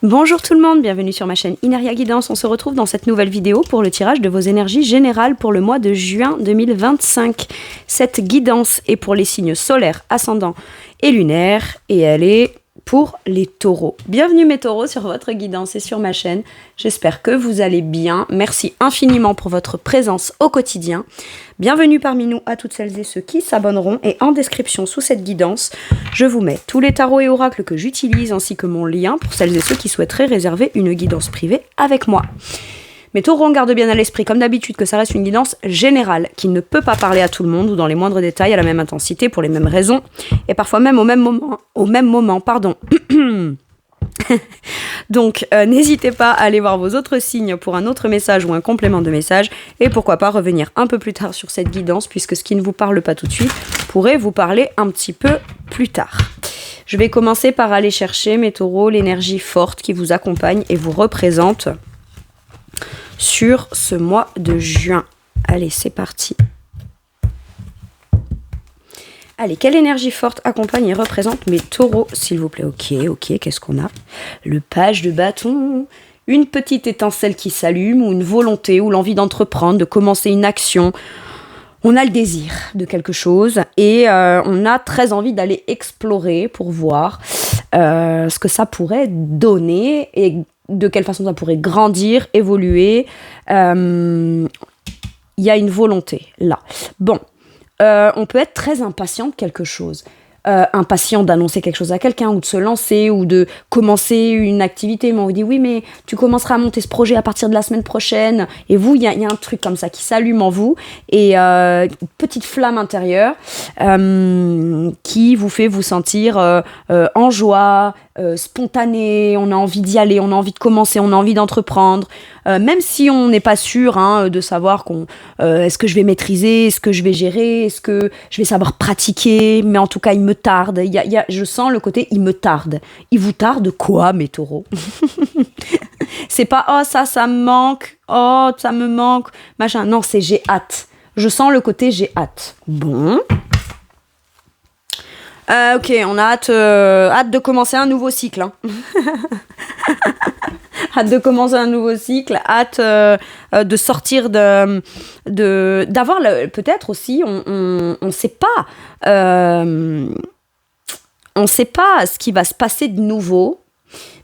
Bonjour tout le monde, bienvenue sur ma chaîne Inaria Guidance. On se retrouve dans cette nouvelle vidéo pour le tirage de vos énergies générales pour le mois de juin 2025. Cette guidance est pour les signes solaires, ascendants et lunaires et elle est pour les taureaux. Bienvenue mes taureaux sur votre guidance et sur ma chaîne. J'espère que vous allez bien. Merci infiniment pour votre présence au quotidien. Bienvenue parmi nous à toutes celles et ceux qui s'abonneront. Et en description sous cette guidance, je vous mets tous les tarots et oracles que j'utilise ainsi que mon lien pour celles et ceux qui souhaiteraient réserver une guidance privée avec moi. Mais taureaux, on garde bien à l'esprit, comme d'habitude, que ça reste une guidance générale, qui ne peut pas parler à tout le monde ou dans les moindres détails, à la même intensité, pour les mêmes raisons, et parfois même au même moment, pardon. Donc, n'hésitez pas à aller voir vos autres signes pour un autre message ou un complément de message, et pourquoi pas revenir un peu plus tard sur cette guidance, puisque ce qui ne vous parle pas tout de suite pourrait vous parler un petit peu plus tard. Je vais commencer par aller chercher, mes taureaux, l'énergie forte qui vous accompagne et vous représente sur ce mois de juin. Allez, c'est parti. Allez, quelle énergie forte accompagne et représente mes taureaux, s'il vous plaît. Ok, qu'est-ce qu'on a? Le page de bâton, une petite étincelle qui s'allume, ou une volonté, ou l'envie d'entreprendre, de commencer une action. On a le désir de quelque chose et on a très envie d'aller explorer pour voir ce que ça pourrait donner et de quelle façon ça pourrait grandir, évoluer. Il y a une volonté là. Bon, on peut être très impatient de quelque chose. Impatient d'annoncer quelque chose à quelqu'un ou de se lancer ou de commencer une activité. Mais on vous dit oui, mais tu commenceras à monter ce projet à partir de la semaine prochaine. Et vous, il y a un truc comme ça qui s'allume en vous et une petite flamme intérieure qui vous fait vous sentir en joie, spontané. On a envie d'y aller, on a envie de commencer, on a envie d'entreprendre. Même si on n'est pas sûr de savoir est-ce que je vais maîtriser, est-ce que je vais gérer, est-ce que je vais savoir pratiquer, mais en tout cas il me tarde, je sens le côté il me tarde. Il vous tarde quoi mes taureaux? C'est pas oh ça me manque, oh ça me manque, machin, non c'est j'ai hâte. Je sens le côté j'ai hâte. Bon. Ok, on a hâte de commencer un nouveau cycle. Hein. Hâte de commencer un nouveau cycle, hâte de sortir d'avoir peut-être aussi, on sait pas ce qui va se passer de nouveau,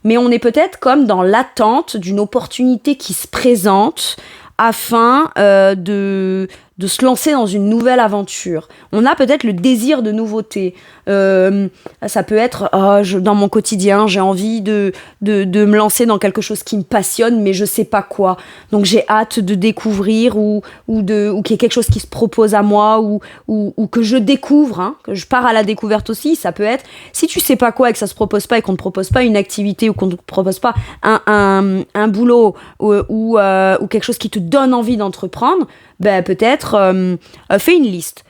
mais on est peut-être comme dans l'attente d'une opportunité qui se présente afin de se lancer dans une nouvelle aventure. On a peut-être le désir de nouveauté. Ça peut être dans mon quotidien, j'ai envie de me lancer dans quelque chose qui me passionne, mais je sais pas quoi. Donc j'ai hâte de découvrir ou qu'il y ait quelque chose qui se propose à moi ou que je découvre, que je pars à la découverte aussi. Ça peut être, si tu sais pas quoi et que ça se propose pas et qu'on ne te propose pas une activité ou qu'on ne te propose pas un boulot ou quelque chose qui te donne envie d'entreprendre, ben peut-être fais une liste.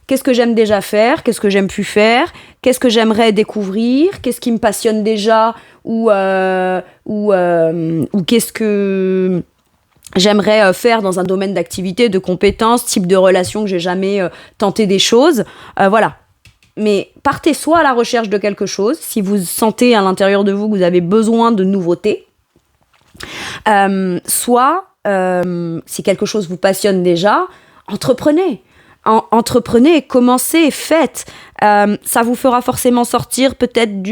Qu'est-ce que j'aime déjà faire? Qu'est-ce que j'aime plus faire? Qu'est-ce que j'aimerais découvrir? Qu'est-ce qui me passionne déjà? Ou qu'est-ce que j'aimerais faire dans un domaine d'activité, de compétences, type de relation que j'ai jamais tenté des choses. Voilà. Mais partez soit à la recherche de quelque chose, si vous sentez à l'intérieur de vous que vous avez besoin de nouveautés, soit si quelque chose vous passionne déjà, entreprenez, commencez, faites. Ça vous fera forcément sortir peut-être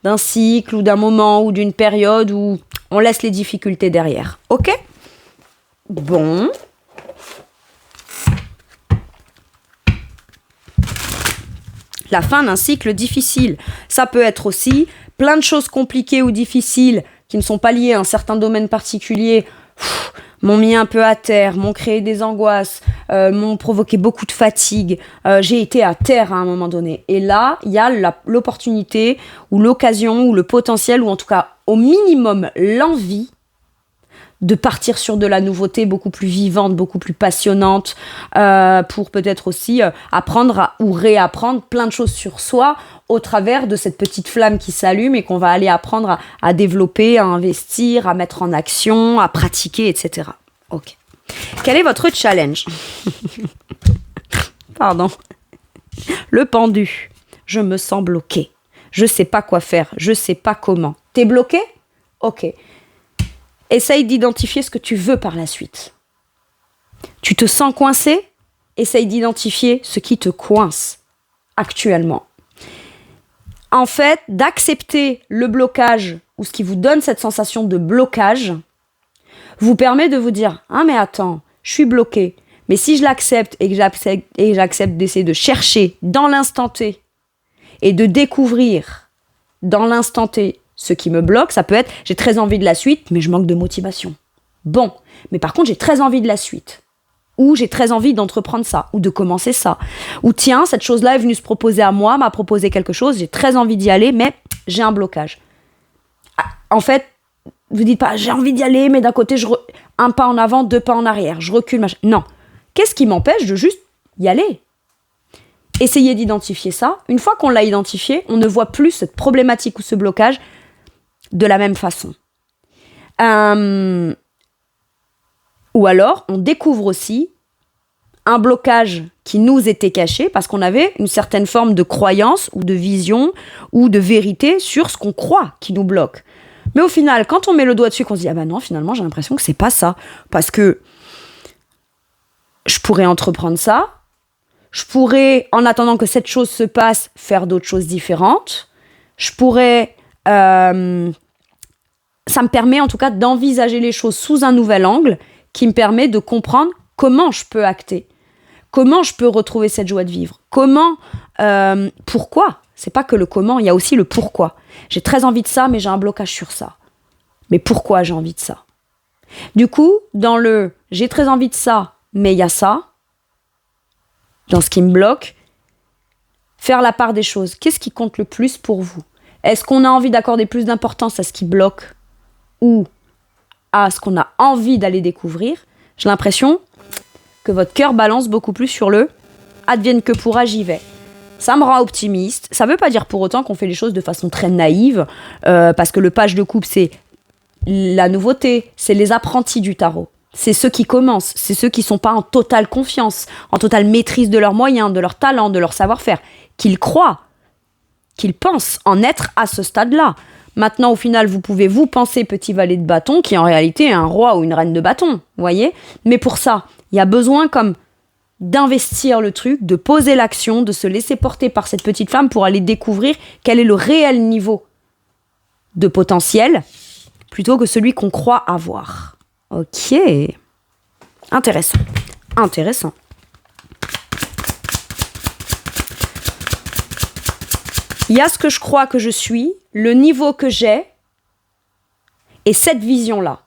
d'un cycle ou d'un moment ou d'une période où on laisse les difficultés derrière. Ok ? Bon. La fin d'un cycle difficile. Ça peut être aussi plein de choses compliquées ou difficiles qui ne sont pas liées à un certain domaine particulier. M'ont mis un peu à terre, m'ont créé des angoisses, m'ont provoqué beaucoup de fatigue. J'ai été à terre à un moment donné. Et là, il y a l'opportunité ou l'occasion ou le potentiel ou en tout cas au minimum l'envie de partir sur de la nouveauté beaucoup plus vivante, beaucoup plus passionnante, pour peut-être aussi apprendre ou réapprendre plein de choses sur soi au travers de cette petite flamme qui s'allume et qu'on va aller apprendre à développer, à investir, à mettre en action, à pratiquer, etc. Ok. Quel est votre challenge? Pardon. Le pendu. Je me sens bloquée. Je sais pas quoi faire. Je sais pas comment. T'es bloqué? Ok. Essaye d'identifier ce que tu veux par la suite. Tu te sens coincé? Essaye d'identifier ce qui te coince actuellement. En fait, d'accepter le blocage ou ce qui vous donne cette sensation de blocage vous permet de vous dire « Ah mais attends, je suis bloqué. Mais si je l'accepte et que j'accepte d'essayer de chercher dans l'instant T et de découvrir dans l'instant T ce qui me bloque, ça peut être « J'ai très envie de la suite, mais je manque de motivation. » Bon, mais par contre, j'ai très envie de la suite. Ou j'ai très envie d'entreprendre ça, ou de commencer ça. Ou tiens, cette chose-là est venue se proposer à moi, m'a proposé quelque chose, j'ai très envie d'y aller, mais j'ai un blocage. En fait, vous dites pas, j'ai envie d'y aller, mais d'un côté, un pas en avant, 2 pas en arrière, je recule, machin. Non. Qu'est-ce qui m'empêche de juste y aller? Essayez d'identifier ça. Une fois qu'on l'a identifié, on ne voit plus cette problématique ou ce blocage de la même façon. Ou alors, on découvre aussi un blocage qui nous était caché parce qu'on avait une certaine forme de croyance ou de vision ou de vérité sur ce qu'on croit qui nous bloque. Mais au final, quand on met le doigt dessus, qu'on se dit « Ah ben non, finalement, j'ai l'impression que c'est pas ça. Parce que je pourrais entreprendre ça. Je pourrais, en attendant que cette chose se passe, faire d'autres choses différentes. Je pourrais... ça me permet en tout cas d'envisager les choses sous un nouvel angle qui me permet de comprendre comment je peux acter, comment je peux retrouver cette joie de vivre, comment, pourquoi. C'est pas que le comment, il y a aussi le pourquoi. J'ai très envie de ça, mais j'ai un blocage sur ça. Mais pourquoi j'ai envie de ça? Du coup, dans le « j'ai très envie de ça, mais il y a ça », dans ce qui me bloque, faire la part des choses. Qu'est-ce qui compte le plus pour vous? Est-ce qu'on a envie d'accorder plus d'importance à ce qui bloque ou à ce qu'on a envie d'aller découvrir? J'ai l'impression que votre cœur balance beaucoup plus sur le « advienne que pourra, j'y vais ». Ça me rend optimiste. Ça ne veut pas dire pour autant qu'on fait les choses de façon très naïve, parce que le page de coupe, c'est la nouveauté, c'est les apprentis du tarot. C'est ceux qui commencent, c'est ceux qui ne sont pas en totale confiance, en totale maîtrise de leurs moyens, de leur talent, de leur savoir-faire, qu'ils croient, qu'ils pensent en être à ce stade-là. Maintenant, au final, vous pouvez vous penser petit valet de bâton, qui en réalité est un roi ou une reine de bâton, vous voyez? Mais pour ça, il y a besoin comme d'investir le truc, de poser l'action, de se laisser porter par cette petite flamme pour aller découvrir quel est le réel niveau de potentiel, plutôt que celui qu'on croit avoir. Ok. Intéressant. Intéressant. Il y a ce que je crois que je suis, le niveau que j'ai, et cette vision-là.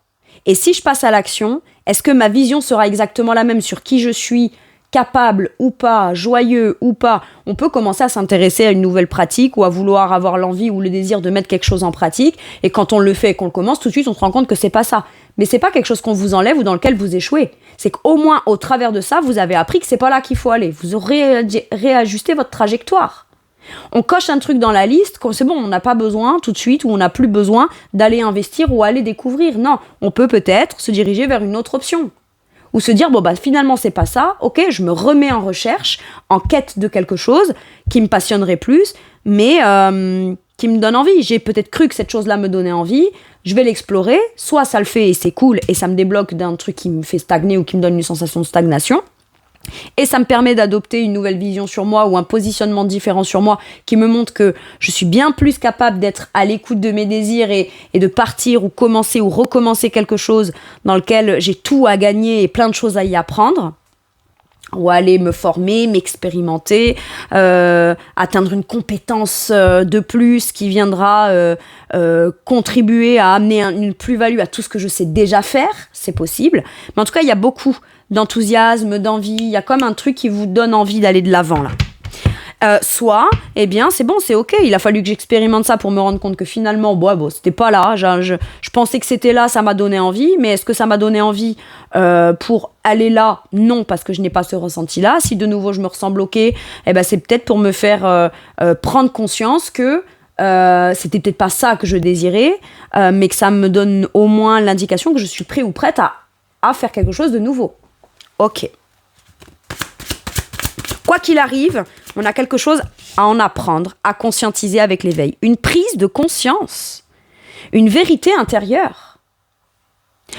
Et si je passe à l'action, est-ce que ma vision sera exactement la même sur qui je suis, capable ou pas, joyeux ou pas? On peut commencer à s'intéresser à une nouvelle pratique ou à vouloir avoir l'envie ou le désir de mettre quelque chose en pratique. Et quand on le fait et qu'on le commence, tout de suite, on se rend compte que c'est pas ça. Mais c'est pas quelque chose qu'on vous enlève ou dans lequel vous échouez. C'est qu'au moins, au travers de ça, vous avez appris que c'est pas là qu'il faut aller. Vous aurez réajusté votre trajectoire. On coche un truc dans la liste, c'est bon, on n'a pas besoin tout de suite ou on n'a plus besoin d'aller investir ou aller découvrir. Non, on peut peut-être se diriger vers une autre option. Ou se dire, bon bah finalement c'est pas ça, ok, je me remets en recherche, en quête de quelque chose qui me passionnerait plus, mais qui me donne envie. J'ai peut-être cru que cette chose-là me donnait envie, je vais l'explorer, soit ça le fait et c'est cool et ça me débloque d'un truc qui me fait stagner ou qui me donne une sensation de stagnation, et ça me permet d'adopter une nouvelle vision sur moi ou un positionnement différent sur moi qui me montre que je suis bien plus capable d'être à l'écoute de mes désirs et de partir ou commencer ou recommencer quelque chose dans lequel j'ai tout à gagner et plein de choses à y apprendre, ou aller me former, m'expérimenter, atteindre une compétence de plus qui viendra contribuer à amener une plus-value à tout ce que je sais déjà faire, c'est possible. Mais en tout cas, il y a beaucoup d'enthousiasme, d'envie, il y a comme un truc qui vous donne envie d'aller de l'avant là. Soit, eh bien, c'est bon, c'est ok, il a fallu que j'expérimente ça pour me rendre compte que finalement, bon, c'était pas là, je pensais que c'était là, ça m'a donné envie, mais est-ce que ça m'a donné envie pour aller là? Non, parce que je n'ai pas ce ressenti-là. Si de nouveau je me ressens bloquée, eh ben, c'est peut-être pour me faire prendre conscience que c'était peut-être pas ça que je désirais, mais que ça me donne au moins l'indication que je suis prêt ou prête à faire quelque chose de nouveau. Ok. Quoi qu'il arrive, on a quelque chose à en apprendre, à conscientiser avec l'éveil. Une prise de conscience. une vérité intérieure.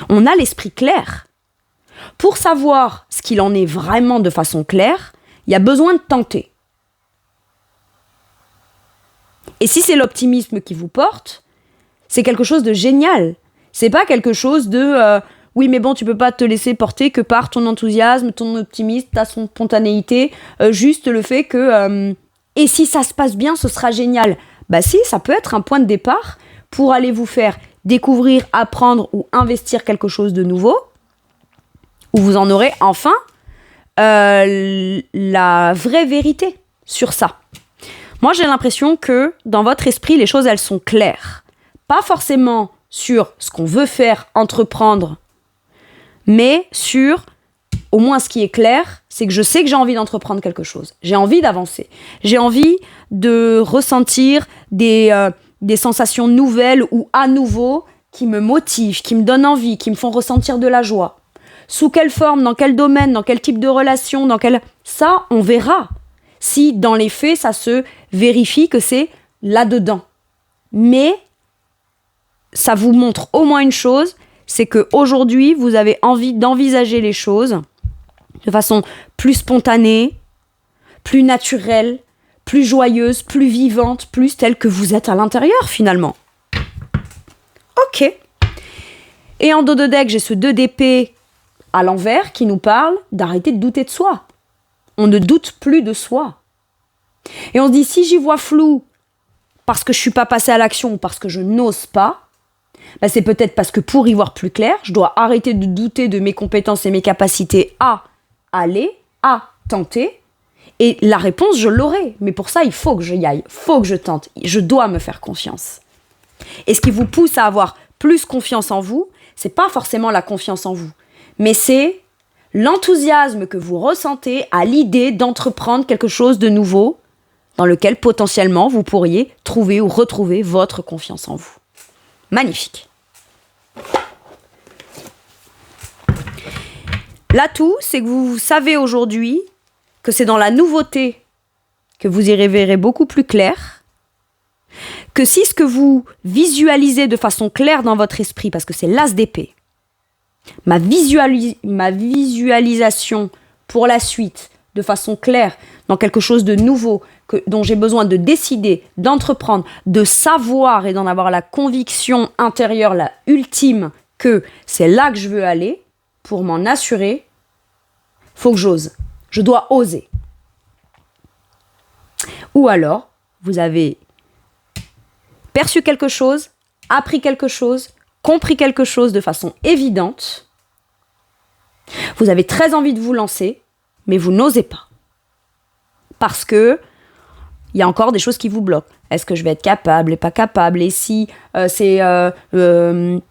On a l'esprit clair. Pour savoir ce qu'il en est vraiment de façon claire, il y a besoin de tenter. Et si c'est l'optimisme qui vous porte, c'est quelque chose de génial. C'est pas quelque chose de oui mais bon tu peux pas te laisser porter que par ton enthousiasme, ton optimisme, ta spontanéité, juste le fait que et si ça se passe bien ce sera génial. Bah si, ça peut être un point de départ pour aller vous faire découvrir, apprendre ou investir quelque chose de nouveau, où vous en aurez enfin la vraie vérité sur ça. Moi, j'ai l'impression que dans votre esprit, les choses, elles sont claires. Pas forcément sur ce qu'on veut faire, entreprendre, mais sur, au moins ce qui est clair, c'est que je sais que j'ai envie d'entreprendre quelque chose. J'ai envie d'avancer. J'ai envie de ressentir des sensations nouvelles ou à nouveau qui me motivent, qui me donnent envie, qui me font ressentir de la joie. Sous quelle forme, dans quel domaine, dans quel type de relation, ça, on verra. Si, dans les faits, ça se vérifie que c'est là-dedans. Mais ça vous montre au moins une chose, c'est qu'aujourd'hui, vous avez envie d'envisager les choses de façon plus spontanée, plus naturelle, plus joyeuse, plus vivante, plus telle que vous êtes à l'intérieur, finalement. Ok. Et en dos de deck, j'ai ce 2 d'épée à l'envers qui nous parle d'arrêter de douter de soi. On ne doute plus de soi. Et on se dit, si j'y vois flou parce que je ne suis pas passée à l'action ou parce que je n'ose pas, bah c'est peut-être parce que pour y voir plus clair, je dois arrêter de douter de mes compétences et mes capacités à aller, à tenter. Et la réponse, je l'aurai. Mais pour ça, il faut que j'y aille, il faut que je tente. Je dois me faire confiance. Et ce qui vous pousse à avoir plus confiance en vous, c'est pas forcément la confiance en vous, mais c'est l'enthousiasme que vous ressentez à l'idée d'entreprendre quelque chose de nouveau dans lequel potentiellement vous pourriez trouver ou retrouver votre confiance en vous. Magnifique. L'atout, c'est que vous savez aujourd'hui que c'est dans la nouveauté que vous y verrez beaucoup plus clair, que si ce que vous visualisez de façon claire dans votre esprit, parce que c'est l'as d'épée, ma visualisation pour la suite, de façon claire, dans quelque chose de nouveau, dont j'ai besoin de décider, d'entreprendre, de savoir et d'en avoir la conviction intérieure, la ultime, que c'est là que je veux aller, pour m'en assurer, faut que j'ose. Je dois oser. Ou alors, vous avez perçu quelque chose, appris quelque chose, compris quelque chose de façon évidente. Vous avez très envie de vous lancer, mais vous n'osez pas. Parce que il y a encore des choses qui vous bloquent. Est-ce que je vais être capable et pas capable? Et si c'est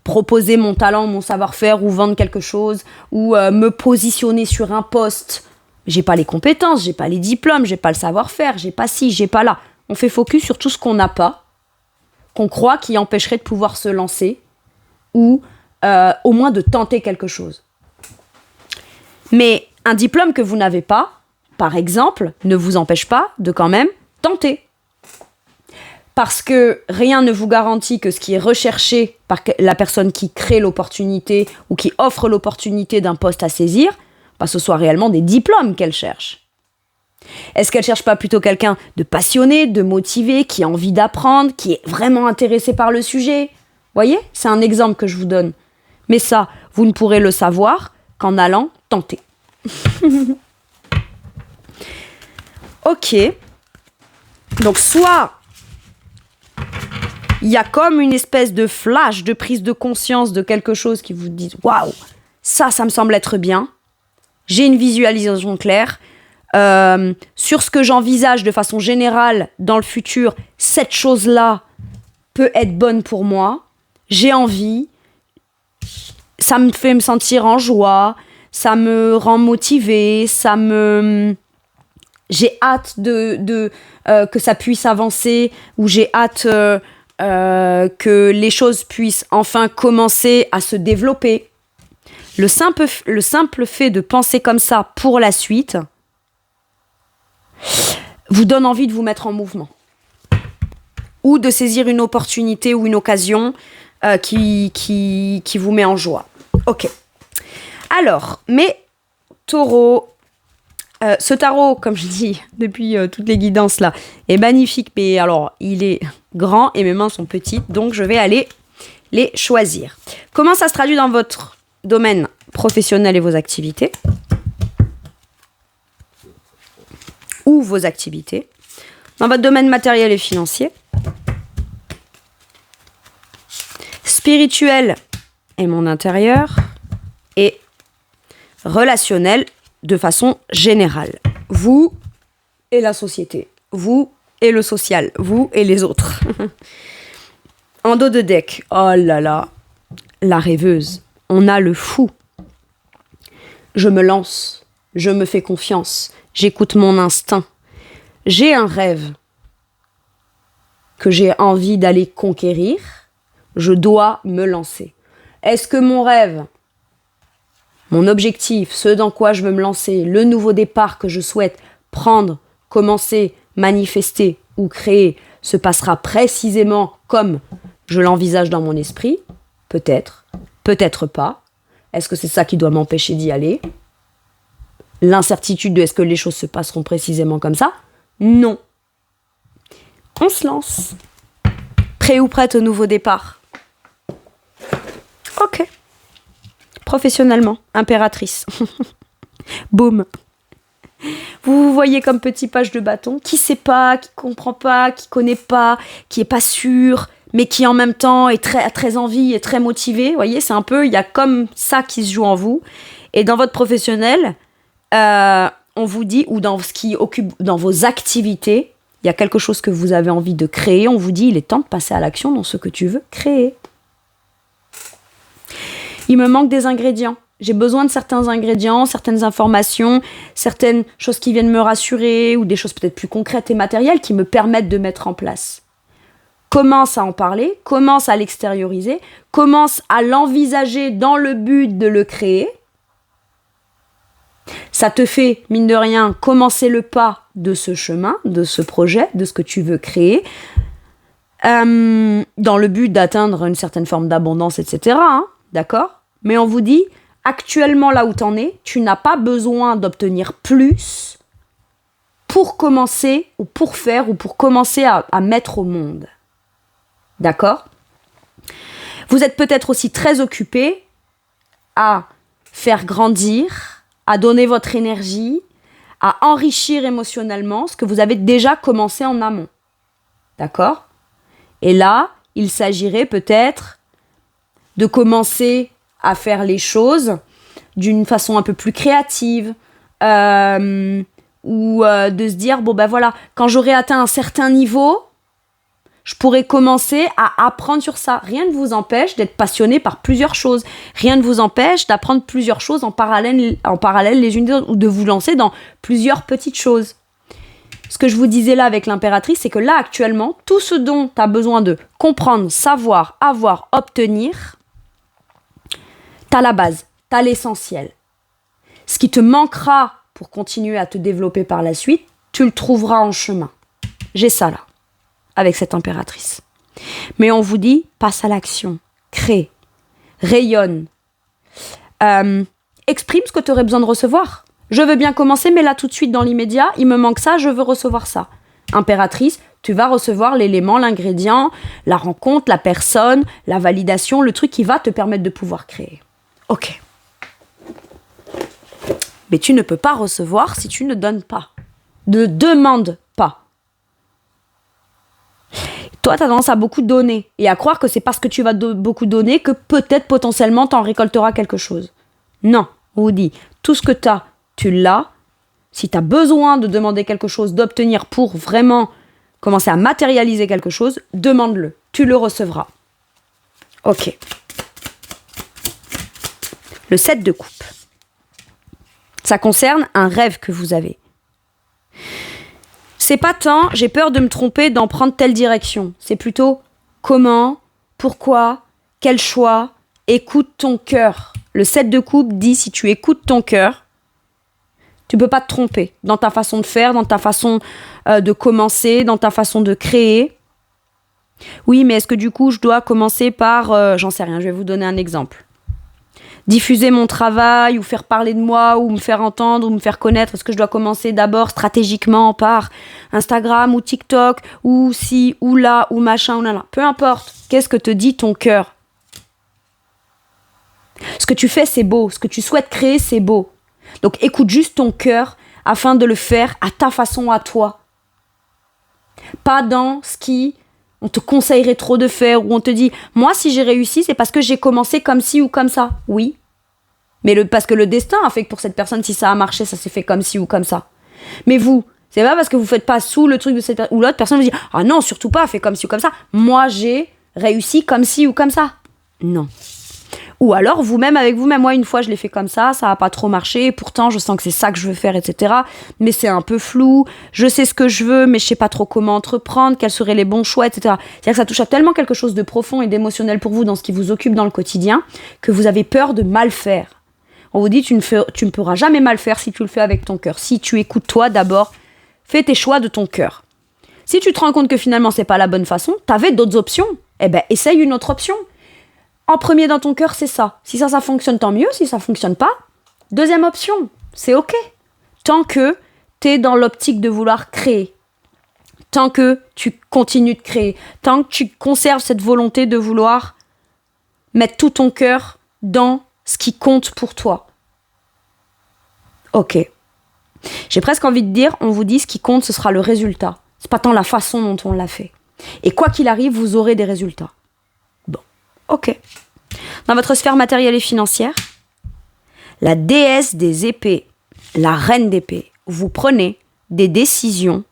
proposer mon talent, mon savoir-faire ou vendre quelque chose ou me positionner sur un poste, j'ai pas les compétences, j'ai pas les diplômes, j'ai pas le savoir-faire, j'ai pas ci, j'ai pas là. On fait focus sur tout ce qu'on n'a pas, qu'on croit qui empêcherait de pouvoir se lancer ou au moins de tenter quelque chose. Mais un diplôme que vous n'avez pas, par exemple, ne vous empêche pas de quand même tenter. Parce que rien ne vous garantit que ce qui est recherché par la personne qui crée l'opportunité ou qui offre l'opportunité d'un poste à saisir, bah, ce soit réellement des diplômes qu'elle cherche. Est-ce qu'elle cherche pas plutôt quelqu'un de passionné, de motivé, qui a envie d'apprendre, qui est vraiment intéressé par le sujet? Voyez, c'est un exemple que je vous donne. Mais ça, vous ne pourrez le savoir qu'en allant tenter. Ok. Donc soit il y a comme une espèce de flash, de prise de conscience de quelque chose qui vous dit « Waouh, ça me semble être bien. J'ai une visualisation claire. Sur ce que j'envisage de façon générale dans le futur, cette chose-là peut être bonne pour moi. J'ai envie. Ça me fait me sentir en joie. Ça me rend motivée. J'ai hâte que ça puisse avancer, ou j'ai hâte que les choses puissent enfin commencer à se développer. Le simple fait de penser comme ça pour la suite vous donne envie de vous mettre en mouvement ou de saisir une opportunité ou une occasion qui vous met en joie. Ok. Alors, mais taureau, ce tarot, comme je dis depuis toutes les guidances là, est magnifique, mais alors il est grand et mes mains sont petites, donc je vais aller les choisir. Comment ça se traduit dans votre domaine professionnel et vos activités? Ou vos activités? Dans votre domaine matériel et financier? Spirituel et mon intérieur? Et relationnel de façon générale. Vous et la société. Vous et le social. Vous et les autres. En dos de deck, oh là là, la rêveuse. On a le fou. Je me lance. Je me fais confiance. J'écoute mon instinct. J'ai un rêve que j'ai envie d'aller conquérir. Je dois me lancer. Est-ce que mon rêve, mon objectif, ce dans quoi je veux me lancer, le nouveau départ que je souhaite prendre, commencer, manifester ou créer, se passera précisément comme je l'envisage dans mon esprit? Peut-être, peut-être pas. Est-ce que c'est ça qui doit m'empêcher d'y aller? L'incertitude de est-ce que les choses se passeront précisément comme ça? Non. On se lance. Prêt ou prête au nouveau départ? Ok. Professionnellement, impératrice. Boum. Vous vous voyez comme petit page de bâton, qui sait pas, qui comprend pas, qui connaît pas, qui est pas sûr, mais qui en même temps est très envie et très motivé. Vous voyez, c'est un peu, il y a comme ça qui se joue en vous. Et dans votre professionnel, on vous dit, ou dans ce qui occupe, dans vos activités, il y a quelque chose que vous avez envie de créer, on vous dit, il est temps de passer à l'action dans ce que tu veux créer. Il me manque des ingrédients. J'ai besoin de certains ingrédients, certaines informations, certaines choses qui viennent me rassurer ou des choses peut-être plus concrètes et matérielles qui me permettent de mettre en place. Commence à en parler, commence à l'extérioriser, commence à l'envisager dans le but de le créer. Ça te fait, mine de rien, commencer le pas de ce chemin, de ce projet, de ce que tu veux créer, dans le but d'atteindre une certaine forme d'abondance, etc. D'accord? Mais on vous dit, actuellement là où t'en es, tu n'as pas besoin d'obtenir plus pour commencer, ou pour faire, ou pour commencer à mettre au monde. D'accord? Vous êtes peut-être aussi très occupé à faire grandir, à donner votre énergie, à enrichir émotionnellement ce que vous avez déjà commencé en amont. D'accord? Et là, il s'agirait peut-être de commencer à faire les choses d'une façon un peu plus créative, ou de se dire, bon ben voilà, quand j'aurai atteint un certain niveau, je pourrais commencer à apprendre sur ça. Rien ne vous empêche d'être passionné par plusieurs choses. Rien ne vous empêche d'apprendre plusieurs choses en parallèle les unes des autres, ou de vous lancer dans plusieurs petites choses. Ce que je vous disais là avec l'impératrice, c'est que là, actuellement, tout ce dont tu as besoin de comprendre, savoir, avoir, obtenir, tu as la base, tu as l'essentiel. Ce qui te manquera pour continuer à te développer par la suite, tu le trouveras en chemin. J'ai ça là, avec cette impératrice. Mais on vous dit, passe à l'action, crée, rayonne, exprime ce que tu aurais besoin de recevoir. Je veux bien commencer, mais là tout de suite dans l'immédiat, il me manque ça, je veux recevoir ça. Impératrice, tu vas recevoir l'élément, l'ingrédient, la rencontre, la personne, la validation, le truc qui va te permettre de pouvoir créer. Ok. Mais tu ne peux pas recevoir si tu ne donnes pas. Ne demande pas. Toi, tu as tendance à beaucoup donner et à croire que c'est parce que tu vas beaucoup donner que peut-être potentiellement tu en récolteras quelque chose. Non, on vous dit, tout ce que tu as, tu l'as. Si tu as besoin de demander quelque chose, d'obtenir pour vraiment commencer à matérialiser quelque chose, demande-le. Tu le recevras. Ok. Le 7 de coupe. Ça concerne un rêve que vous avez. C'est pas tant, j'ai peur de me tromper, d'en prendre telle direction. C'est plutôt comment, pourquoi, quel choix, écoute ton cœur. Le 7 de coupe dit, si tu écoutes ton cœur, tu peux pas te tromper dans ta façon de faire, dans ta façon de commencer, dans ta façon de créer. Oui, mais est-ce que du coup, je dois commencer par, j'en sais rien, je vais vous donner un exemple. Diffuser mon travail ou faire parler de moi ou me faire entendre ou me faire connaître. Est-ce que je dois commencer d'abord stratégiquement par Instagram ou TikTok ou ci ou là ou machin ou là. Peu importe. Qu'est-ce que te dit ton cœur? Ce que tu fais, c'est beau. Ce que tu souhaites créer, c'est beau. Donc écoute juste ton cœur afin de le faire à ta façon, à toi. Pas dans ce qui on te conseillerait trop de faire ou on te dit « Moi, si j'ai réussi, c'est parce que j'ai commencé comme ci ou comme ça. » Oui. Mais parce que le destin a fait que pour cette personne, si ça a marché, ça s'est fait comme ci ou comme ça. Mais vous, c'est pas parce que vous faites pas sous le truc de cette personne ou l'autre personne vous dit « Ah non, surtout pas, fais comme ci ou comme ça. Moi, j'ai réussi comme ci ou comme ça. » Non. Ou alors vous-même avec vous-même. Moi, une fois, je l'ai fait comme ça a pas trop marché. Pourtant, je sens que c'est ça que je veux faire, etc. Mais c'est un peu flou. Je sais ce que je veux, mais je sais pas trop comment entreprendre, quels seraient les bons choix, etc. C'est-à-dire que ça touche à tellement quelque chose de profond et d'émotionnel pour vous dans ce qui vous occupe dans le quotidien que vous avez peur de mal faire. On vous dit, tu ne pourras jamais mal faire si tu le fais avec ton cœur. Si tu écoutes toi d'abord, fais tes choix de ton cœur. Si tu te rends compte que finalement, c'est pas la bonne façon, t'avais d'autres options. Eh ben, essaye une autre option. En premier dans ton cœur, c'est ça. Si ça fonctionne, tant mieux. Si ça fonctionne pas, deuxième option, c'est ok. Tant que t'es dans l'optique de vouloir créer. Tant que tu continues de créer. Tant que tu conserves cette volonté de vouloir mettre tout ton cœur dans ce qui compte pour toi. Ok. J'ai presque envie de dire, on vous dit ce qui compte, ce sera le résultat. C'est pas tant la façon dont on l'a fait. Et quoi qu'il arrive, vous aurez des résultats. Bon. Ok. Dans votre sphère matérielle et financière, la déesse des épées, la reine d'épées, vous prenez des décisions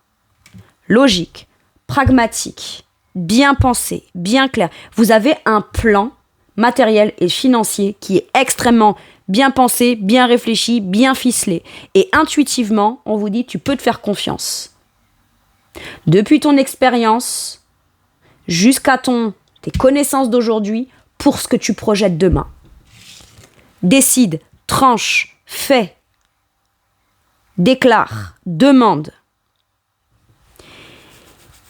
logiques, pragmatiques, bien pensées, bien claires. Vous avez un plan matériel et financier qui est extrêmement bien pensé, bien réfléchi, bien ficelé. Et intuitivement, on vous dit, tu peux te faire confiance. Depuis ton expérience jusqu'à tes connaissances d'aujourd'hui, pour ce que tu projettes demain. Décide, tranche, fais, déclare, demande.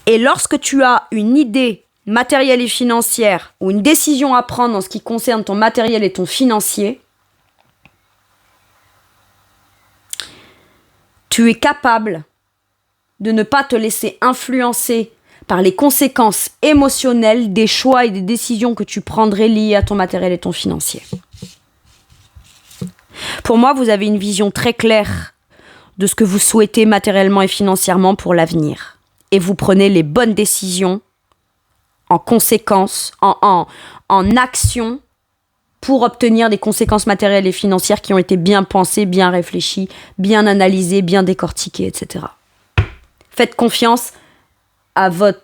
Et lorsque tu as une idée matérielle et financière ou une décision à prendre en ce qui concerne ton matériel et ton financier, tu es capable de ne pas te laisser influencer par les conséquences émotionnelles des choix et des décisions que tu prendrais liées à ton matériel et ton financier. Pour moi, vous avez une vision très claire de ce que vous souhaitez matériellement et financièrement pour l'avenir. Et vous prenez les bonnes décisions en conséquence, en action pour obtenir des conséquences matérielles et financières qui ont été bien pensées, bien réfléchies, bien analysées, bien décortiquées, etc. Faites confiance à votre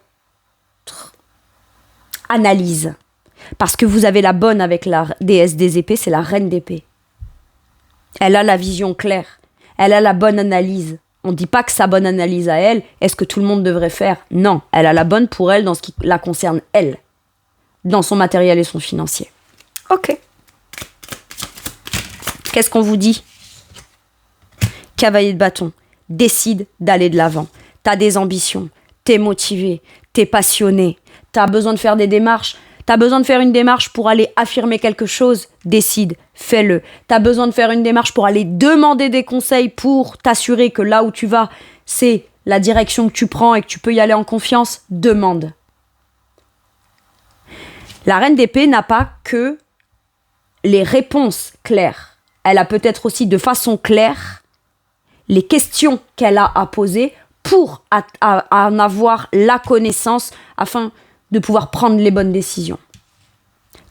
analyse. Parce que vous avez la bonne avec la déesse des épées, c'est la reine d'épée. Elle a la vision claire. Elle a la bonne analyse. On ne dit pas que sa bonne analyse à elle, est-ce que tout le monde devrait faire? Non, elle a la bonne pour elle dans ce qui la concerne elle. Dans son matériel et son financier. Ok. Qu'est-ce qu'on vous dit? Cavalier de bâton. Décide d'aller de l'avant. T'as des ambitions. T'es motivé, t'es passionné, t'as besoin de faire des démarches, t'as besoin de faire une démarche pour aller affirmer quelque chose, décide, fais-le. T'as besoin de faire une démarche pour aller demander des conseils pour t'assurer que là où tu vas, c'est la direction que tu prends et que tu peux y aller en confiance, demande. La reine d'épée n'a pas que les réponses claires. Elle a peut-être aussi de façon claire les questions qu'elle a à poser pour en avoir la connaissance afin de pouvoir prendre les bonnes décisions.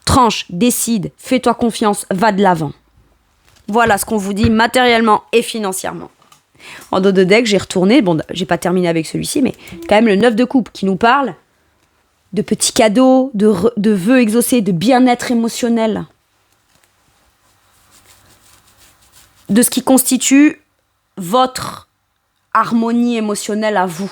Tranche, décide, fais-toi confiance, va de l'avant. Voilà ce qu'on vous dit matériellement et financièrement. En dos de deck, j'ai retourné, bon, j'ai pas terminé avec celui-ci, mais quand même le 9 de coupe qui nous parle de petits cadeaux, de vœux exaucés, de bien-être émotionnel. De ce qui constitue votre harmonie émotionnelle à vous,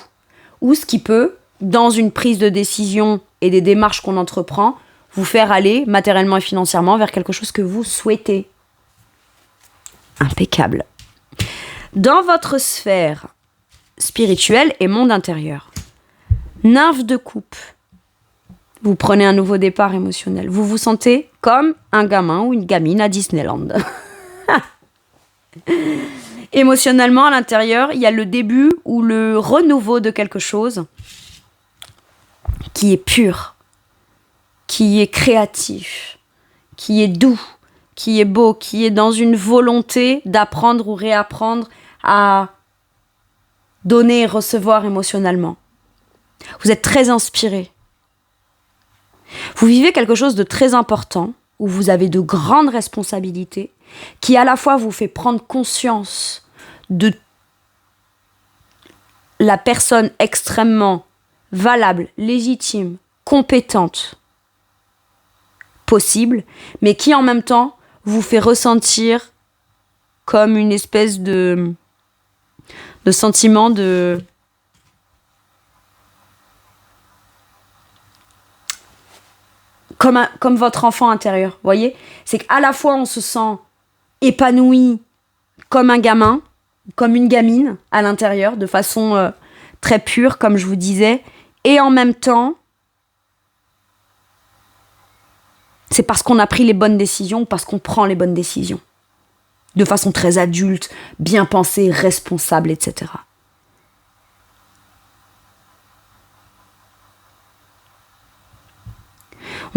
ou ce qui peut, dans une prise de décision et des démarches qu'on entreprend, vous faire aller matériellement et financièrement vers quelque chose que vous souhaitez. Impeccable. Dans votre sphère spirituelle et monde intérieur, nymphe de coupe, Vous prenez un nouveau départ émotionnel. Vous vous sentez comme un gamin ou une gamine à Disneyland. Émotionnellement, à l'intérieur, il y a le début ou le renouveau de quelque chose qui est pur, qui est créatif, qui est doux, qui est beau, qui est dans une volonté d'apprendre ou réapprendre à donner et recevoir émotionnellement. Vous êtes très inspiré. Vous vivez quelque chose de très important, où vous avez de grandes responsabilités, qui à la fois vous fait prendre conscience de la personne extrêmement valable, légitime, compétente, possible, mais qui en même temps vous fait ressentir comme une espèce de sentiment de... Comme votre enfant intérieur, vous voyez ? C'est qu'à la fois on se sent épanoui comme un gamin, comme une gamine à l'intérieur, de façon très pure, comme je vous disais, et en même temps, c'est parce qu'on a pris les bonnes décisions ou parce qu'on prend les bonnes décisions. De façon très adulte, bien pensée, responsable, etc.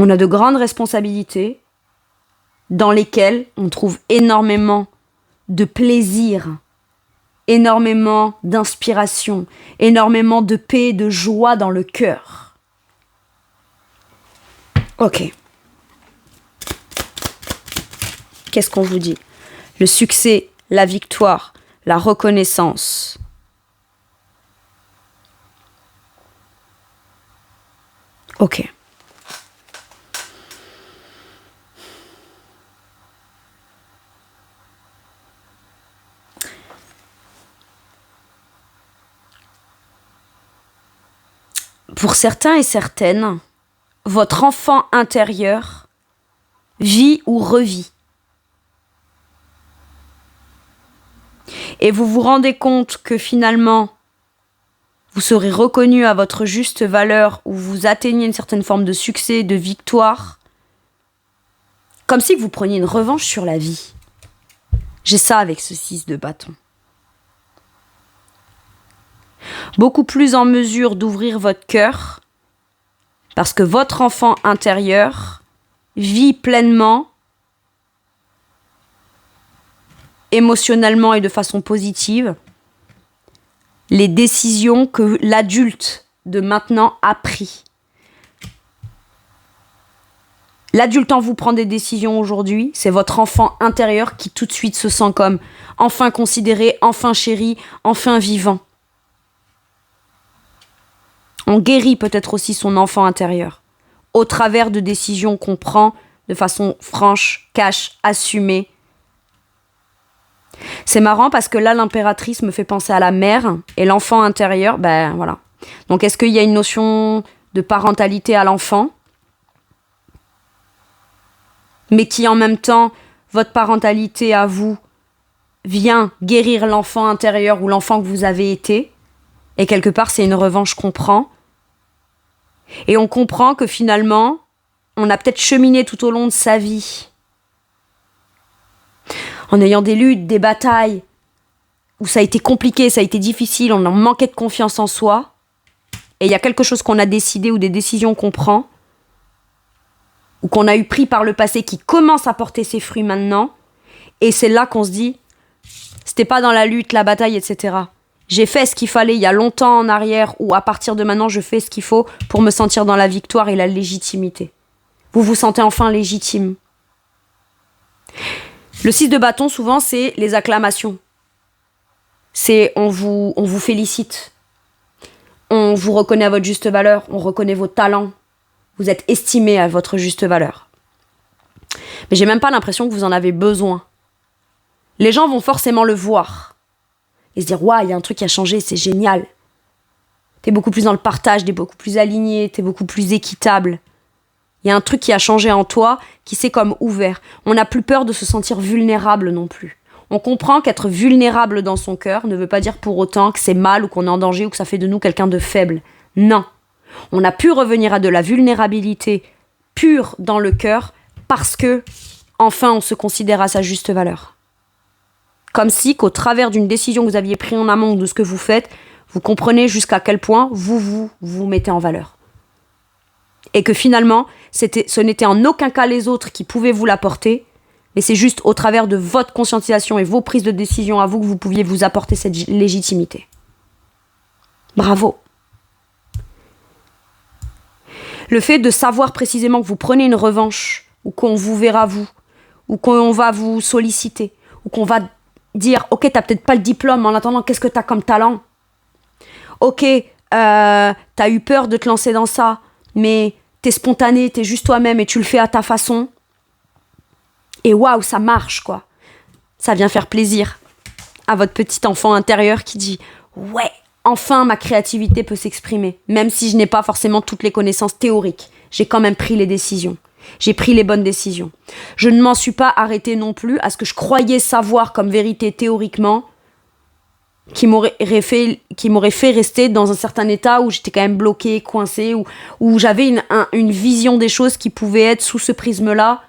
On a de grandes responsabilités dans lesquelles on trouve énormément de plaisir, énormément d'inspiration, énormément de paix et de joie dans le cœur. Ok. Qu'est-ce qu'on vous dit ? Le succès, la victoire, la reconnaissance. Ok. Pour certains et certaines, votre enfant intérieur vit ou revit. Et vous vous rendez compte que finalement, vous serez reconnu à votre juste valeur ou vous atteignez une certaine forme de succès, de victoire, comme si vous preniez une revanche sur la vie. J'ai ça avec ce 6 de bâton. Beaucoup plus en mesure d'ouvrir votre cœur parce que votre enfant intérieur vit pleinement, émotionnellement et de façon positive, les décisions que l'adulte de maintenant a prises. L'adulte en vous prend des décisions aujourd'hui, c'est votre enfant intérieur qui tout de suite se sent comme enfin considéré, enfin chéri, enfin vivant. On guérit peut-être aussi son enfant intérieur au travers de décisions qu'on prend de façon franche, cash, assumée. C'est marrant parce que là, l'impératrice me fait penser à la mère et l'enfant intérieur, ben voilà. Donc est-ce qu'il y a une notion de parentalité à l'enfant, mais qui en même temps, votre parentalité à vous vient guérir l'enfant intérieur ou l'enfant que vous avez été, et quelque part c'est une revanche qu'on prend. Et on comprend que finalement, on a peut-être cheminé tout au long de sa vie, en ayant des luttes, des batailles, où ça a été compliqué, ça a été difficile, on en manquait de confiance en soi, et il y a quelque chose qu'on a décidé ou des décisions qu'on prend, ou qu'on a eu pris par le passé qui commence à porter ses fruits maintenant, et c'est là qu'on se dit, c'était pas dans la lutte, la bataille, etc. J'ai fait ce qu'il fallait il y a longtemps en arrière, ou à partir de maintenant, je fais ce qu'il faut pour me sentir dans la victoire et la légitimité. Vous vous sentez enfin légitime. Le 6 de bâton, souvent, c'est les acclamations. C'est on vous félicite. On vous reconnaît à votre juste valeur. On reconnaît vos talents. Vous êtes estimé à votre juste valeur. Mais j'ai même pas l'impression que vous en avez besoin. Les gens vont forcément le voir. Et se dire, waouh, il y a un truc qui a changé, c'est génial. T'es beaucoup plus dans le partage, t'es beaucoup plus aligné, t'es beaucoup plus équitable. Il y a un truc qui a changé en toi, qui s'est comme ouvert. On n'a plus peur de se sentir vulnérable non plus. On comprend qu'être vulnérable dans son cœur ne veut pas dire pour autant que c'est mal ou qu'on est en danger ou que ça fait de nous quelqu'un de faible. Non. On a pu revenir à de la vulnérabilité pure dans le cœur parce que, enfin, on se considère à sa juste valeur. Comme si, qu'au travers d'une décision que vous aviez prise en amont de ce que vous faites, vous comprenez jusqu'à quel point vous mettez en valeur. Et que finalement, ce n'était en aucun cas les autres qui pouvaient vous l'apporter, mais c'est juste au travers de votre conscientisation et vos prises de décision à vous que vous pouviez vous apporter cette légitimité. Bravo. Le fait de savoir précisément que vous prenez une revanche, ou qu'on vous verra vous, ou qu'on va vous solliciter, ou qu'on va dire « Ok, t'as peut-être pas le diplôme, en attendant, qu'est-ce que t'as comme talent ? Ok, t'as eu peur de te lancer dans ça, mais t'es spontané, t'es juste toi-même et tu le fais à ta façon. » Et waouh, ça marche, quoi. Ça vient faire plaisir à votre petit enfant intérieur qui dit « Ouais, enfin ma créativité peut s'exprimer, même si je n'ai pas forcément toutes les connaissances théoriques. J'ai quand même pris les décisions. J'ai pris les bonnes décisions. Je ne m'en suis pas arrêtée non plus à ce que je croyais savoir comme vérité théoriquement, qui m'aurait fait rester dans un certain état où j'étais quand même bloquée, coincée, où j'avais une vision des choses qui pouvait être sous ce prisme-là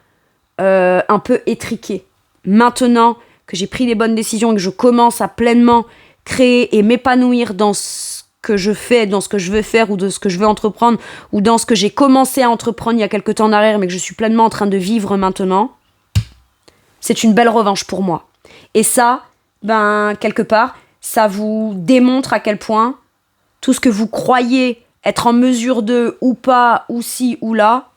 un peu étriquée. Maintenant que j'ai pris les bonnes décisions et que je commence à pleinement créer et m'épanouir dans ce que je fais, dans ce que je veux faire ou de ce que je veux entreprendre ou dans ce que j'ai commencé à entreprendre il y a quelques temps en arrière mais que je suis pleinement en train de vivre maintenant, c'est une belle revanche pour moi. Et ça, quelque part, ça vous démontre à quel point tout ce que vous croyez être en mesure de, ou pas, ou ci, ou là,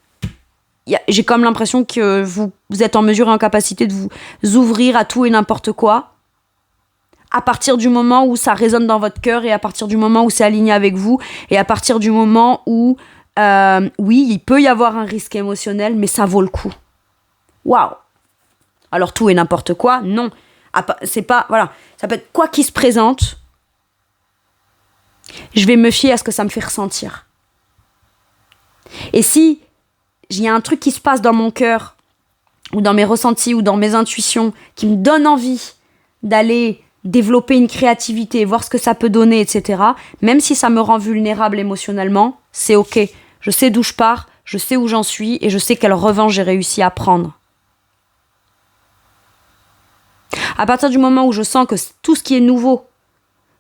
j'ai comme l'impression que vous êtes en mesure et en capacité de vous ouvrir à tout et n'importe quoi à partir du moment où ça résonne dans votre cœur et à partir du moment où c'est aligné avec vous et à partir du moment où, oui, il peut y avoir un risque émotionnel, mais ça vaut le coup. Waouh! Alors tout et n'importe quoi, non. C'est pas, voilà, ça peut être quoi qui se présente, je vais me fier à ce que ça me fait ressentir. Et si il y a un truc qui se passe dans mon cœur, ou dans mes ressentis, ou dans mes intuitions, qui me donne envie d'aller développer une créativité, voir ce que ça peut donner, etc., même si ça me rend vulnérable émotionnellement, c'est ok. Je sais d'où je pars, je sais où j'en suis, et je sais quelle revanche j'ai réussi à prendre. À partir du moment où je sens que tout ce qui est nouveau,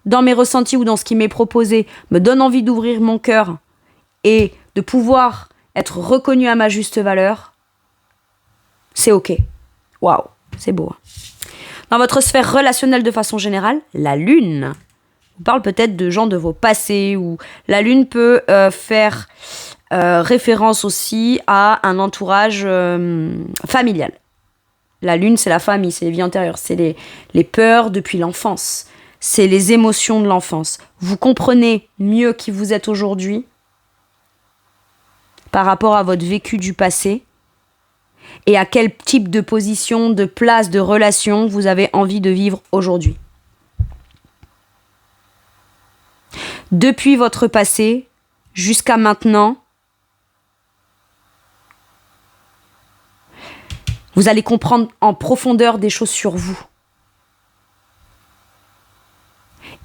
dans mes ressentis ou dans ce qui m'est proposé, me donne envie d'ouvrir mon cœur et de pouvoir être reconnu à ma juste valeur, c'est ok. Waouh, c'est beau. Dans votre sphère relationnelle de façon générale, la lune vous parle peut-être de gens de vos passés, ou la lune peut faire référence aussi à un entourage familial. La lune, c'est la famille, c'est les vies antérieures, c'est les peurs depuis l'enfance, c'est les émotions de l'enfance. Vous comprenez mieux qui vous êtes aujourd'hui par rapport à votre vécu du passé et à quel type de position, de place, de relation vous avez envie de vivre aujourd'hui. Depuis votre passé jusqu'à maintenant, vous allez comprendre en profondeur des choses sur vous.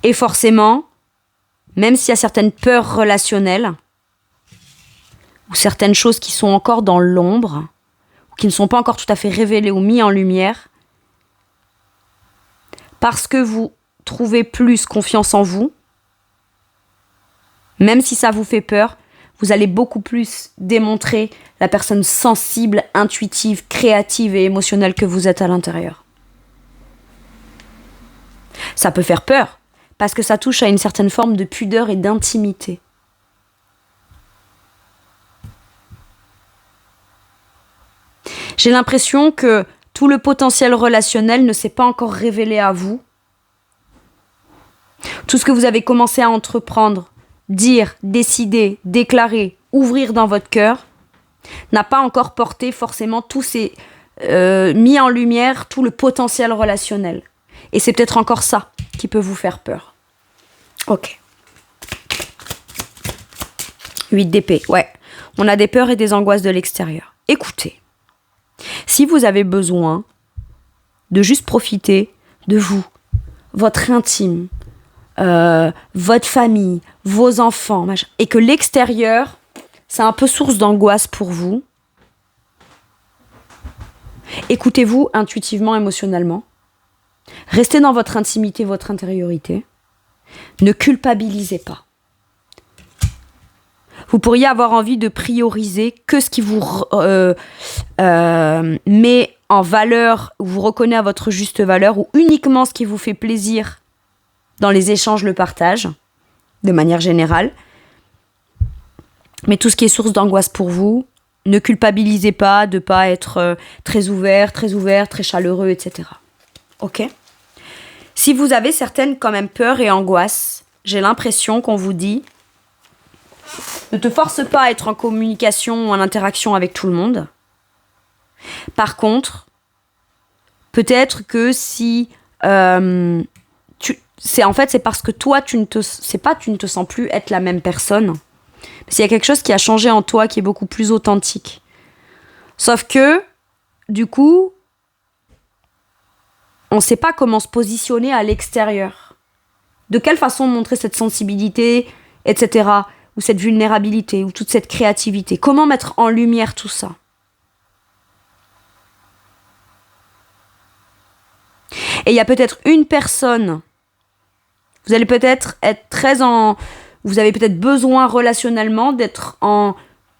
Et forcément, même s'il y a certaines peurs relationnelles, ou certaines choses qui sont encore dans l'ombre, ou qui ne sont pas encore tout à fait révélées ou mises en lumière, parce que vous trouvez plus confiance en vous, même si ça vous fait peur, vous allez beaucoup plus démontrer la personne sensible, intuitive, créative et émotionnelle que vous êtes à l'intérieur. Ça peut faire peur, parce que ça touche à une certaine forme de pudeur et d'intimité. J'ai l'impression que tout le potentiel relationnel ne s'est pas encore révélé à vous. Tout ce que vous avez commencé à entreprendre, dire, décider, déclarer, ouvrir dans votre cœur, n'a pas encore porté forcément tous ces mis en lumière tout le potentiel relationnel. Et c'est peut-être encore ça qui peut vous faire peur. Ok. 8 d'épée, ouais. On a des peurs et des angoisses de l'extérieur. Écoutez, si vous avez besoin de juste profiter de vous, votre intime, votre famille, vos enfants, machin, et que l'extérieur, c'est un peu source d'angoisse pour vous, écoutez-vous intuitivement, émotionnellement. Restez dans votre intimité, votre intériorité. Ne culpabilisez pas. Vous pourriez avoir envie de prioriser que ce qui vous met en valeur, vous reconnaît à votre juste valeur, ou uniquement ce qui vous fait plaisir dans les échanges, le partage, de manière générale. Mais tout ce qui est source d'angoisse pour vous, ne culpabilisez pas de ne pas être très ouvert, très chaleureux, etc. Ok ? Si vous avez certaines quand même peurs et angoisses, j'ai l'impression qu'on vous dit ne te force pas à être en communication ou en interaction avec tout le monde. Par contre, peut-être que si c'est parce que toi tu ne te sens plus être la même personne. Parce qu'il y a quelque chose qui a changé en toi qui est beaucoup plus authentique. Sauf que du coup, on ne sait pas comment se positionner à l'extérieur. De quelle façon montrer cette sensibilité, etc. Ou cette vulnérabilité, ou toute cette créativité. Comment mettre en lumière tout ça ? Et il y a peut-être une personne, vous allez peut-être être vous avez peut-être besoin relationnellement d'être en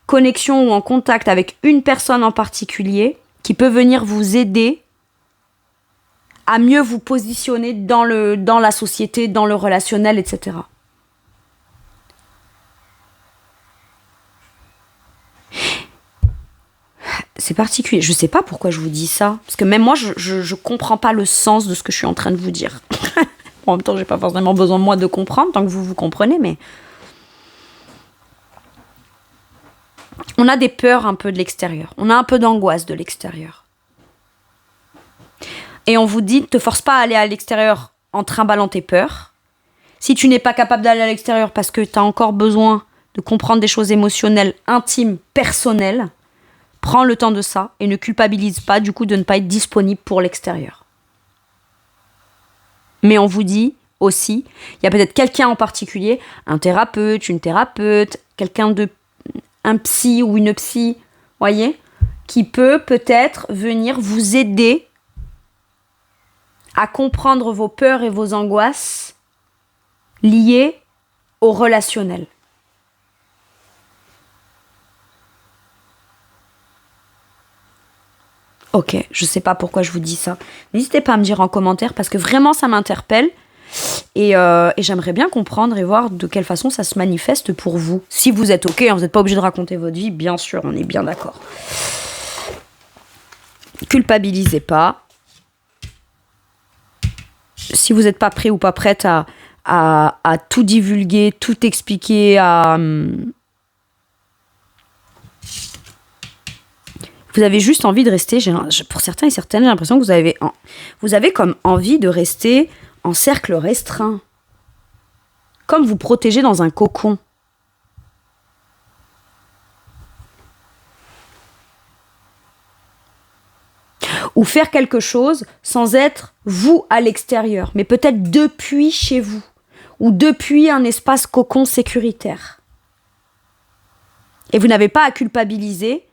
connexion ou en contact avec une personne en particulier qui peut venir vous aider à mieux vous positionner dans la société, dans le relationnel, etc. C'est particulier. Je sais pas pourquoi je vous dis ça. Parce que même moi, je comprends pas le sens de ce que je suis en train de vous dire. En même temps, j'ai pas forcément besoin, moi, de comprendre, tant que vous comprenez, mais... On a des peurs un peu de l'extérieur. On a un peu d'angoisse de l'extérieur. Et on vous dit, ne te force pas à aller à l'extérieur en trimballant tes peurs. Si tu n'es pas capable d'aller à l'extérieur parce que tu as encore besoin de comprendre des choses émotionnelles, intimes, personnelles, prends le temps de ça et ne culpabilise pas du coup de ne pas être disponible pour l'extérieur. Mais on vous dit aussi, il y a peut-être quelqu'un en particulier, un thérapeute, une thérapeute, un psy ou une psy, voyez, qui peut peut-être venir vous aider à comprendre vos peurs et vos angoisses liées au relationnel. Ok, je sais pas pourquoi je vous dis ça. N'hésitez pas à me dire en commentaire parce que vraiment ça m'interpelle et j'aimerais bien comprendre et voir de quelle façon ça se manifeste pour vous. Si vous êtes ok, vous n'êtes pas obligé de raconter votre vie, bien sûr, on est bien d'accord. Culpabilisez pas. Si vous n'êtes pas prêt ou pas prête à tout divulguer, tout expliquer, vous avez juste envie de rester, pour certains et certaines, j'ai l'impression que vous avez comme envie de rester en cercle restreint. Comme vous protéger dans un cocon. Ou faire quelque chose sans être vous à l'extérieur, mais peut-être depuis chez vous, ou depuis un espace cocon sécuritaire. Et vous n'avez pas à culpabiliser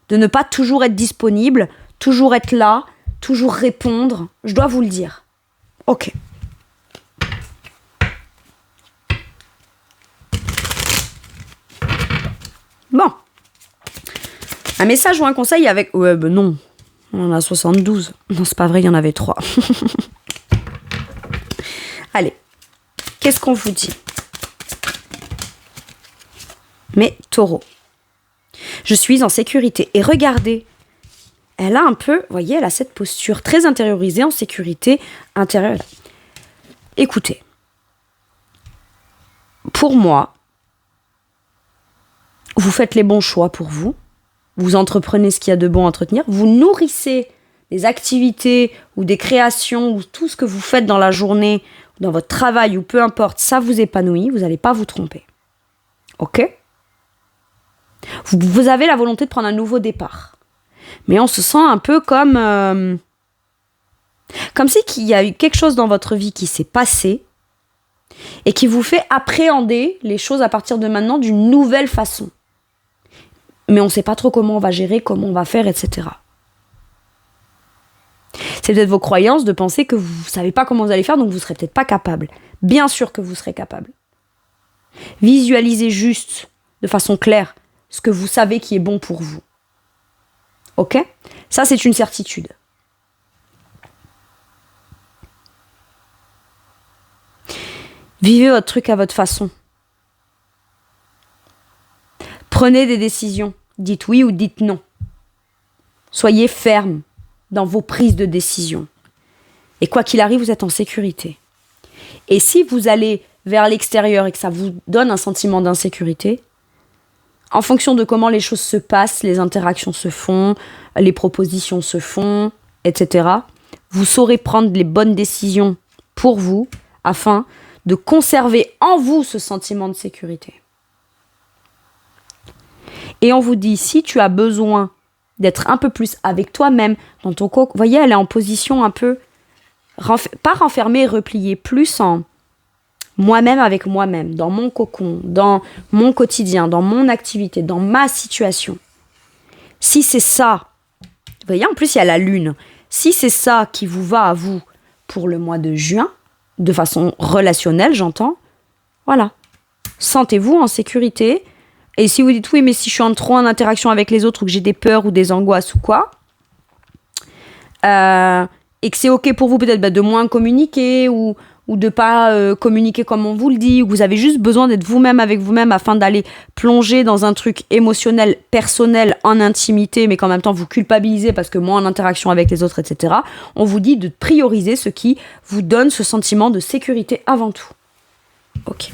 de ne pas toujours être disponible, toujours être là, toujours répondre. Je dois vous le dire. Ok. Bon. Un message ou un conseil avec... Ouais, ben non. On en a 72. Non, c'est pas vrai, il y en avait 3. Allez. Qu'est-ce qu'on vous dit ? Mais taureau. Je suis en sécurité. Et regardez, elle a un peu, vous voyez, elle a cette posture très intériorisée, en sécurité intérieure. Écoutez, pour moi, vous faites les bons choix pour vous. Vous entreprenez ce qu'il y a de bon à entretenir. Vous nourrissez des activités ou des créations ou tout ce que vous faites dans la journée, dans votre travail ou peu importe, ça vous épanouit. Vous n'allez pas vous tromper. Ok ? Vous avez la volonté de prendre un nouveau départ. Mais on se sent un peu comme si il y a eu quelque chose dans votre vie qui s'est passé et qui vous fait appréhender les choses à partir de maintenant d'une nouvelle façon. Mais on ne sait pas trop comment on va gérer, comment on va faire, etc. C'est peut-être vos croyances de penser que vous ne savez pas comment vous allez faire, donc vous ne serez peut-être pas capable. Bien sûr que vous serez capable. Visualisez juste, de façon claire, ce que vous savez qui est bon pour vous. Ok ? Ça, c'est une certitude. Vivez votre truc à votre façon. Prenez des décisions. Dites oui ou dites non. Soyez ferme dans vos prises de décision. Et quoi qu'il arrive, vous êtes en sécurité. Et si vous allez vers l'extérieur et que ça vous donne un sentiment d'insécurité, en fonction de comment les choses se passent, les interactions se font, les propositions se font, etc., vous saurez prendre les bonnes décisions pour vous afin de conserver en vous ce sentiment de sécurité. Et on vous dit, si tu as besoin d'être un peu plus avec toi-même dans ton cocon, vous voyez, elle est en position un peu, pas renfermée, repliée, plus en moi-même avec moi-même, dans mon cocon, dans mon quotidien, dans mon activité, dans ma situation. Si c'est ça, vous voyez, en plus il y a la lune, si c'est ça qui vous va à vous pour le mois de juin, de façon relationnelle, j'entends, voilà. Sentez-vous en sécurité. Et si vous dites oui, mais si je suis trop en interaction avec les autres ou que j'ai des peurs ou des angoisses ou quoi, et que c'est ok pour vous peut-être de moins communiquer ou de pas communiquer comme on vous le dit, ou que vous avez juste besoin d'être vous-même avec vous-même afin d'aller plonger dans un truc émotionnel, personnel, en intimité, mais qu'en même temps vous culpabilisez parce que moins en interaction avec les autres, etc. On vous dit de prioriser ce qui vous donne ce sentiment de sécurité avant tout. Ok.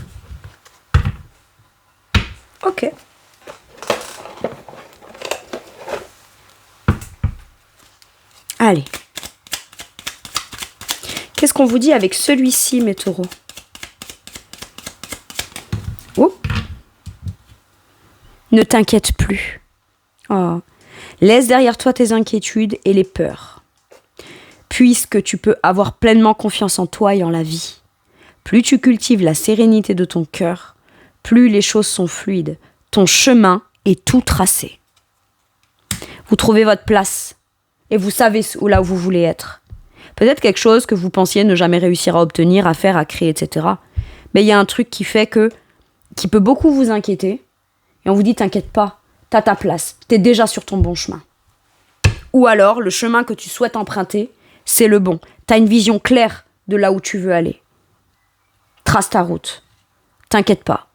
Ok. Allez. Qu'est-ce qu'on vous dit avec celui-ci, mes taureaux ? Oh. Ne t'inquiète plus. Oh. Laisse derrière toi tes inquiétudes et les peurs. Puisque tu peux avoir pleinement confiance en toi et en la vie. Plus tu cultives la sérénité de ton cœur, plus les choses sont fluides. Ton chemin est tout tracé. Vous trouvez votre place et vous savez là où vous voulez être. Peut-être quelque chose que vous pensiez ne jamais réussir à obtenir, à faire, à créer, etc. Mais il y a un truc qui peut beaucoup vous inquiéter. Et on vous dit, t'inquiète pas, t'as ta place, t'es déjà sur ton bon chemin. Ou alors, le chemin que tu souhaites emprunter, c'est le bon. T'as une vision claire de là où tu veux aller. Trace ta route. T'inquiète pas.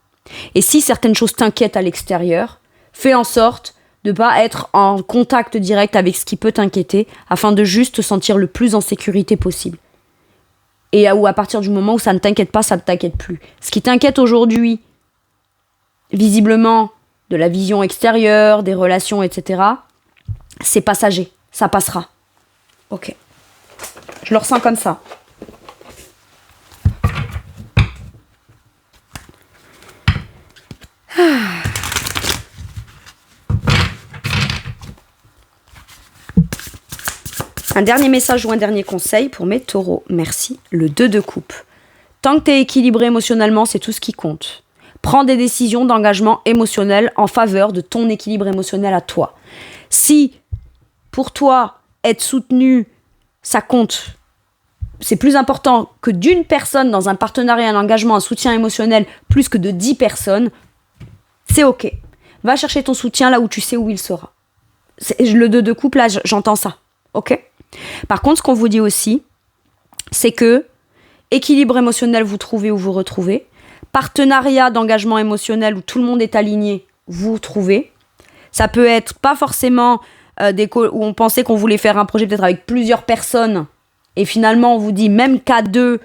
Et si certaines choses t'inquiètent à l'extérieur, fais en sorte de ne pas être en contact direct avec ce qui peut t'inquiéter afin de juste te sentir le plus en sécurité possible. Et à partir du moment où ça ne t'inquiète pas, ça ne t'inquiète plus. Ce qui t'inquiète aujourd'hui, visiblement, de la vision extérieure, des relations, etc., c'est passager. Ça passera. Ok. Je le ressens comme ça. Un dernier message ou un dernier conseil pour mes taureaux. Merci. Le 2 de coupe. Tant que tu es équilibré émotionnellement, c'est tout ce qui compte. Prends des décisions d'engagement émotionnel en faveur de ton équilibre émotionnel à toi. Si, pour toi, être soutenu, ça compte, c'est plus important que d'une personne dans un partenariat, un engagement, un soutien émotionnel, plus que de 10 personnes, c'est ok. Va chercher ton soutien là où tu sais où il sera. Le 2 de coupe, là, j'entends ça. Ok ? Par contre, ce qu'on vous dit aussi, c'est que équilibre émotionnel, vous trouvez ou vous retrouvez. Partenariat d'engagement émotionnel où tout le monde est aligné, vous trouvez. Ça peut être pas forcément où on pensait qu'on voulait faire un projet peut-être avec plusieurs personnes et finalement on vous dit même qu'à deux,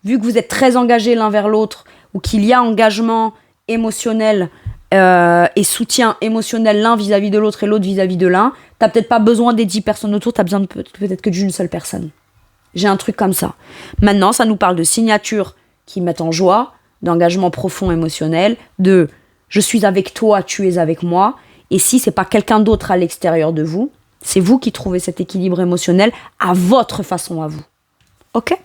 vu que vous êtes très engagés l'un vers l'autre ou qu'il y a engagement émotionnel et soutien émotionnel l'un vis-à-vis de l'autre et l'autre vis-à-vis de l'un, t'as peut-être pas besoin des 10 personnes autour, t'as besoin peut-être que d'une seule personne. J'ai un truc comme ça. Maintenant, ça nous parle de signatures qui mettent en joie, d'engagement profond émotionnel, de je suis avec toi, tu es avec moi, et si c'est pas quelqu'un d'autre à l'extérieur de vous, c'est vous qui trouvez cet équilibre émotionnel à votre façon à vous. Ok ?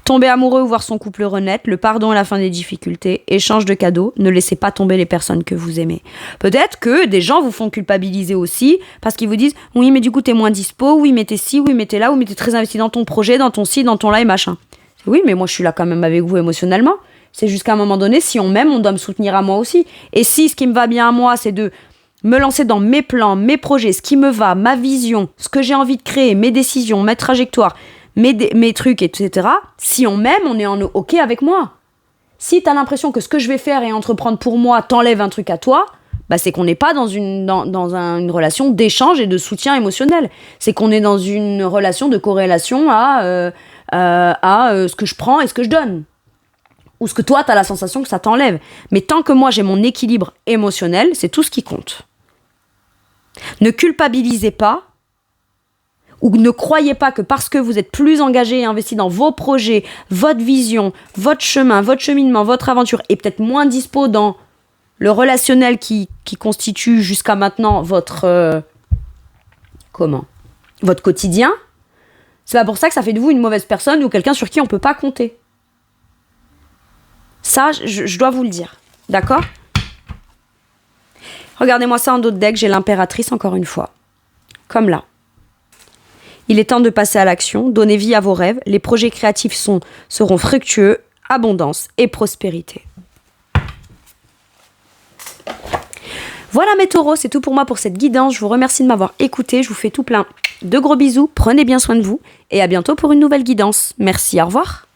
Tomber amoureux ou voir son couple renaître, le pardon à la fin des difficultés, échange de cadeaux, ne laissez pas tomber les personnes que vous aimez. Peut-être que des gens vous font culpabiliser aussi, parce qu'ils vous disent « Oui, mais du coup, t'es moins dispo, oui, mais t'es ci, oui, mais t'es là, oui, mais t'es très investi dans ton projet, dans ton ci, dans ton là et machin. » Oui, mais moi, je suis là quand même avec vous émotionnellement. C'est jusqu'à un moment donné, si on m'aime, on doit me soutenir à moi aussi. Et si ce qui me va bien à moi, c'est de me lancer dans mes plans, mes projets, ce qui me va, ma vision, ce que j'ai envie de créer, mes décisions, mes trajectoires, mes trucs, etc. Si on m'aime, on est en OK avec moi. Si t'as l'impression que ce que je vais faire et entreprendre pour moi t'enlève un truc à toi, bah c'est qu'on n'est pas dans une relation d'échange et de soutien émotionnel. C'est qu'on est dans une relation de corrélation à ce que je prends et ce que je donne. Ou ce que toi, t'as la sensation que ça t'enlève. Mais tant que moi, j'ai mon équilibre émotionnel, c'est tout ce qui compte. Ne culpabilisez pas ou ne croyez pas que parce que vous êtes plus engagé et investi dans vos projets, votre vision, votre chemin, votre cheminement, votre aventure, et peut-être moins dispo dans le relationnel qui constitue jusqu'à maintenant votre quotidien, c'est pas pour ça que ça fait de vous une mauvaise personne ou quelqu'un sur qui on peut pas compter. Ça, je dois vous le dire. D'accord ? Regardez-moi ça en dos de deck, j'ai l'impératrice encore une fois. Comme là. Il est temps de passer à l'action, donner vie à vos rêves. Les projets créatifs seront fructueux, abondance et prospérité. Voilà mes taureaux, c'est tout pour moi pour cette guidance. Je vous remercie de m'avoir écouté. Je vous fais tout plein de gros bisous. Prenez bien soin de vous et à bientôt pour une nouvelle guidance. Merci, au revoir.